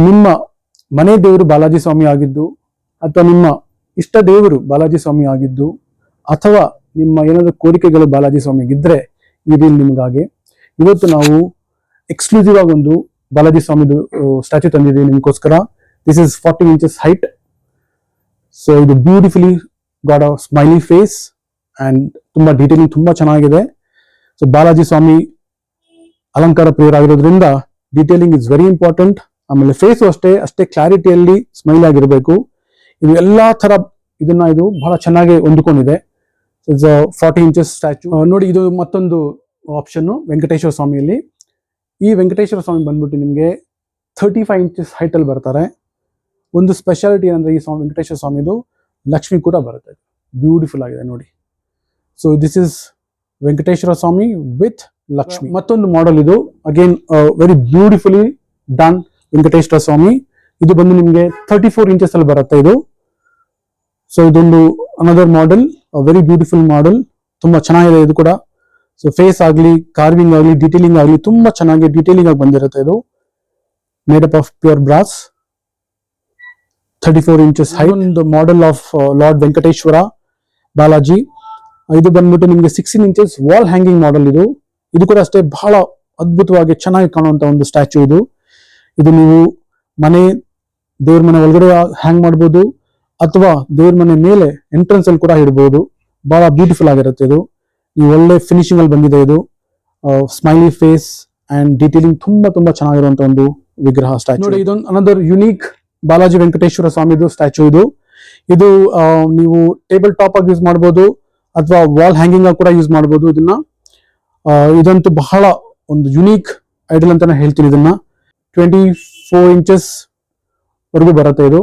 ನಿಮ್ಮ ಮನೆ ದೇವರು ಬಾಲಾಜಿ ಸ್ವಾಮಿ ಆಗಿದ್ದು, ಅಥವಾ ನಿಮ್ಮ ಇಷ್ಟ ದೇವರು ಬಾಲಾಜಿ ಸ್ವಾಮಿ ಆಗಿದ್ದು, ಅಥವಾ ನಿಮ್ಮ ಏನಾದರೂ ಕೋರಿಕೆಗಳು ಬಾಲಾಜಿ ಸ್ವಾಮಿಗಿದ್ರೆ ಈ ರೀಲ್ ನಿಮಗಾಗಿ. ಇವತ್ತು ನಾವು ಎಕ್ಸ್ಕ್ಲೂಸಿವ್ ಆಗಿ ಒಂದು ಬಾಲಾಜಿ ಸ್ವಾಮಿದು ಸ್ಟ್ಯಾಚ್ಯೂ ತಂದಿದ್ದೀವಿ ನಿಮಗೋಸ್ಕರ. This is 40 inches height. So ಇದು beautifully got a smiley face and ತುಂಬಾ ಡೀಟೇಲಿಂಗ್ ತುಂಬಾ ಚೆನ್ನಾಗಿದೆ. ಸೊ ಬಾಲಾಜಿ ಸ್ವಾಮಿ ಅಲಂಕಾರ ಪ್ರಿಯರಾಗಿರೋದ್ರಿಂದ ಡೀಟೇಲಿಂಗ್ ಇಸ್ ವೆರಿ ಇಂಪಾರ್ಟೆಂಟ್. ಆಮೇಲೆ ಫೇಸು ಅಷ್ಟೇ ಕ್ಲಾರಿಟಿಯಲ್ಲಿ ಸ್ಮೈಲ್ ಆಗಿರಬೇಕು. ಇದು ಎಲ್ಲಾ ತರ ಇದು ಬಹಳ ಚೆನ್ನಾಗಿ ಹೊಂದಿಕೊಂಡಿದೆ. It's 40 inches statue. ನೋಡಿ, ಇದು ಮತ್ತೊಂದು ಆಪ್ಷನ್ ವೆಂಕಟೇಶ್ವರ ಸ್ವಾಮಿಯಲ್ಲಿ. ಈ ವೆಂಕಟೇಶ್ವರ ಸ್ವಾಮಿ ಬಂದ್ಬಿಟ್ಟು ನಿಮಗೆ 35 inches ಹೈಟ್ ಅಲ್ಲಿ ಬರ್ತಾರೆ. ಒಂದು ಸ್ಪೆಷಾಲಿಟಿ ಏನಂದ್ರೆ ಈ ಸ್ವಾಮಿ ವೆಂಕಟೇಶ್ವರ ಸ್ವಾಮಿದು ಲಕ್ಷ್ಮಿ ಕೂಡ ಬರುತ್ತೆ. ಬ್ಯೂಟಿಫುಲ್ ಆಗಿದೆ ನೋಡಿ. So this is Venkateshwara Swami with Lakshmi. ಮತ್ತೊಂದು ಮಾಡೆಲ್ ಇದು, again very beautifully done Venkateshwara Swami. ಇದು ಬಂದು ನಿಮಗೆ 34 inches ಅಲ್ಲಿ ಬರುತ್ತೆ ಇದು. ಸೊ ಇದೊಂದು another model, very beautiful model, ತುಂಬಾ ಚೆನ್ನಾಗಿದೆ ಇದು ಕೂಡ. ಸೊ ಫೇಸ್ ಆಗಲಿ, ಕಾರ್ವಿಂಗ್ ಆಗಲಿ, ಡೀಟೇಲಿಂಗ್ ಆಗಲಿ ತುಂಬಾ ಚೆನ್ನಾಗಿ ಡೀಟೇಲಿಂಗ್ ಆಗಿ ಬಂದಿರುತ್ತೆ. ಇದು made up of pure brass, 34 inches high. ಒಂದು model of lord Venkateshwara Balaji. ಇದು ಬಂದ್ಬಿಟ್ಟು ನಿಮಗೆ 16 inches ವಾಲ್ ಹ್ಯಾಂಗಿಂಗ್ ಮಾಡೆಲ್. ಇದು ಕೂಡ ಅಷ್ಟೇ ಬಹಳ ಅದ್ಭುತವಾಗಿ ಚೆನ್ನಾಗಿ ಕಾಣುವಂತ ಒಂದು ಸ್ಟ್ಯಾಚ್ಯೂ ಇದು. ಇದು ನೀವು ದೇವ್ರ ಮನೆ ಒಳಗಡೆ ಹ್ಯಾಂಗ್ ಮಾಡ್ಬೋದು, ಅಥವಾ ದೇವ್ರ ಮನೆ ಮೇಲೆ ಎಂಟ್ರೆನ್ಸ್ ಅಲ್ಲಿ ಕೂಡ ಇಡಬಹುದು. ಬಹಳ ಬ್ಯೂಟಿಫುಲ್ ಆಗಿರುತ್ತೆ ಇದು. ಈ ಒಳ್ಳೆ ಫಿನಿಶಿಂಗ್ ಅಲ್ಲಿ ಬಂದಿದೆ ಇದು. ಸ್ಮೈಲಿ ಫೇಸ್ ಅಂಡ್ ಡೀಟೇಲಿಂಗ್ ತುಂಬಾ ಚೆನ್ನಾಗಿರುವಂತ ಒಂದು ವಿಗ್ರಹ ಸ್ಟ್ಯಾಚ್ಯೂ. ನೋಡಿ, ಇದೊಂದು ಅನದರ್ ಯುನೀಕ್ ಬಾಲಾಜಿ ವೆಂಕಟೇಶ್ವರ ಸ್ವಾಮಿದು ಸ್ಟ್ಯಾಚ್ಯೂ ಇದು ನೀವು ಟೇಬಲ್ ಟಾಪ್ ಆಗಿ ಯೂಸ್ ಮಾಡಬಹುದು, ಅಥವಾ ವಾಲ್ ಹ್ಯಾಂಗಿಂಗ್ ಆಗಿ ಕೂಡ ಯೂಸ್ ಮಾಡಬಹುದು. ಇದಂತೂ ಬಹಳ ಒಂದು ಯುನೀಕ್ ಐಡಲ್ ಅಂತಾನೆ ಹೇಳ್ತೀನಿ. ಇದನ್ನ 24 inches ವರೆಗೂ ಬರುತ್ತೆ ಇದು.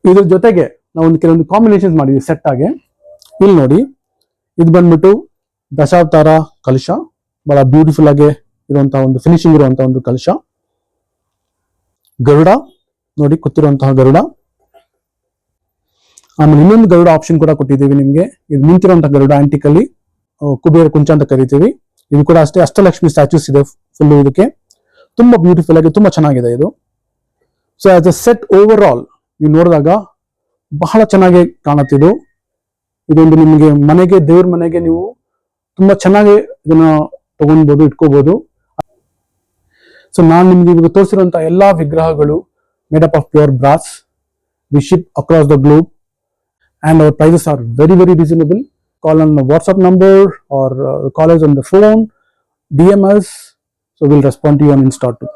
ಇದ್ರ ಜೊತೆಗೆ ನಾವು ಕೆಲವೊಂದು ಕಾಂಬಿನೇಷನ್ ಮಾಡಿದ್ವಿ ಸೆಟ್ ಆಗಿ. ಇಲ್ಲಿ ನೋಡಿ, ಇದು ಬಂದ್ಬಿಟ್ಟು ದಶಾವತಾರ ಕಲಶ, ಬಹಳ ಬ್ಯೂಟಿಫುಲ್ ಆಗಿ ಇರುವಂತಹ ಒಂದು ಫಿನಿಶಿಂಗ್ ಇರುವಂತಹ ಒಂದು ಕಲಶ. ಗರುಡ ನೋಡಿ, ಕೂತಿರುವಂತಹ ಗರುಡ. ಆಮೇಲೆ ಇನ್ನೊಂದು ಗರುಡ ಆಪ್ಷನ್ ಕೂಡ ಕೊಟ್ಟಿದ್ದೀವಿ ನಿಮ್ಗೆ. ಇದು ನಿಂತಿರುವಂತಹ ಗರುಡ ಆಂಟಿಕಲ್ಲಿ ಕುಬೇರ ಕುಂಚ ಅಂತ ಕರಿತೀವಿ. ಇದು ಕೂಡ ಅಷ್ಟೇ ಅಷ್ಟಲಕ್ಷ್ಮಿ ಸ್ಟ್ಯಾಚ್ಯೂಸ್ ಇದೆ ಫುಲ್. ಇದಕ್ಕೆ ತುಂಬಾ ಬ್ಯೂಟಿಫುಲ್ ಆಗಿ ತುಂಬಾ ಚೆನ್ನಾಗಿದೆ ಇದು. So as a set over all ನೀವು ನೋಡಿದಾಗ ಬಹಳ ಚೆನ್ನಾಗಿ ಕಾಣುತ್ತಿದ್ದು. ಇದೊಂದು ನಿಮಗೆ ದೇವ್ರ ಮನೆಗೆ ನೀವು ತುಂಬಾ ಚೆನ್ನಾಗಿ ಇದನ್ನ ತಗೊಳ್ಬಹುದು, ಇಟ್ಕೋಬಹುದು. ಸೊ ನಾನು ನಿಮ್ಗೆ ಇವಾಗ ತೋರಿಸಿರುವಂತಹ ಎಲ್ಲಾ ವಿಗ್ರಹಗಳು made up of pure brass. We ship across the globe and our prices are very reasonable. Call on the WhatsApp number or call us on the phone, DM us, so we'll respond to you on Insta too.